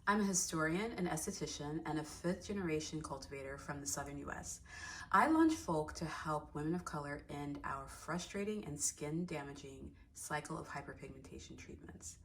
I'm a historian, an esthetician, and a fifth-generation cultivator from the southern US. I launched Pholk to help women of color end our frustrating and skin-damaging cycle of hyperpigmentation treatments.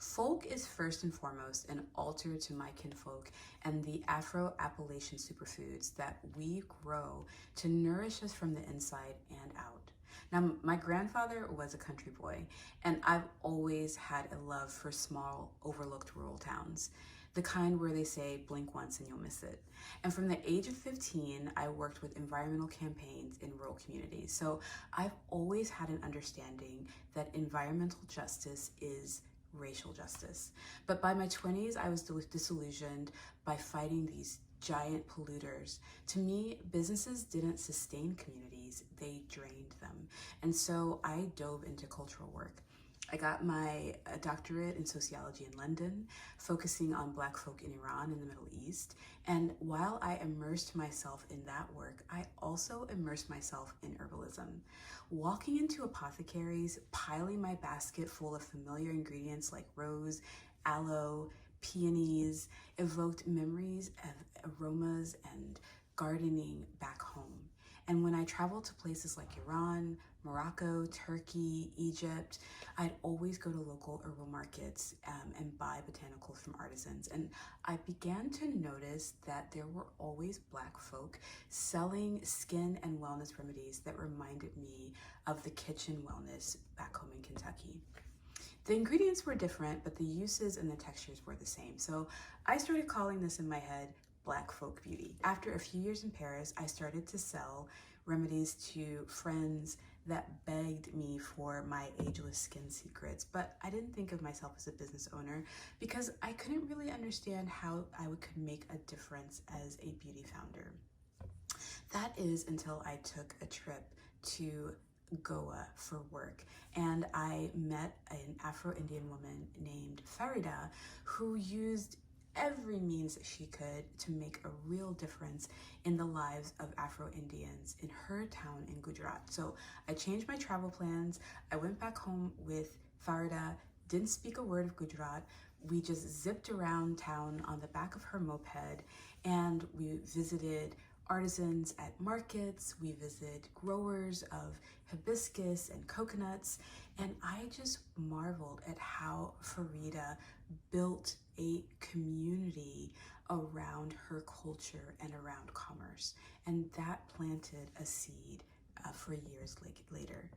Pholk is first and foremost an altar to my kinfolk and the Afro-Appalachian superfoods that we grow to nourish us from the inside and out. Now, my grandfather was a country boy, and I've always had a love for small, overlooked rural towns, the kind where they say blink once and you'll miss it. And from the age of 15, I worked with environmental campaigns in rural communities. So I've always had an understanding that environmental justice is racial justice. But by my 20s, I was disillusioned by fighting these giant polluters. To me, businesses didn't sustain communities, they drained them. And so I dove into cultural work. I got my doctorate in sociology in London, focusing on Black folk in Iran and the Middle East. And while I immersed myself in that work, I also immersed myself in herbalism. Walking into apothecaries, piling my basket full of familiar ingredients like rose, aloe, peonies, evoked memories of aromas and gardening back home. And when I traveled to places like Iran, Morocco, Turkey, Egypt, I'd always go to local herbal markets and buy botanicals from artisans. And I began to notice that there were always Black folk selling skin and wellness remedies that reminded me of the kitchen wellness back home in Kentucky. The ingredients were different, but the uses and the textures were the same. So I started calling this in my head Black folk beauty. After a few years in Paris, I started to sell remedies to friends that begged me for my ageless skin secrets, but I didn't think of myself as a business owner because I couldn't really understand how I could make a difference as a beauty founder. That is until I took a trip to Goa for work, and I met an Afro-Indian woman named Farida who used every means that she could to make a real difference in the lives of Afro-Indians in her town in Gujarat. So I changed my travel plans. I went back home with Farida, didn't speak a word of Gujarat. We just zipped around town on the back of her moped, and we visited artisans at markets, we visited growers of hibiscus and coconuts, and I just marveled at how Farida built a community around her culture and around commerce, and that planted a seed for years later.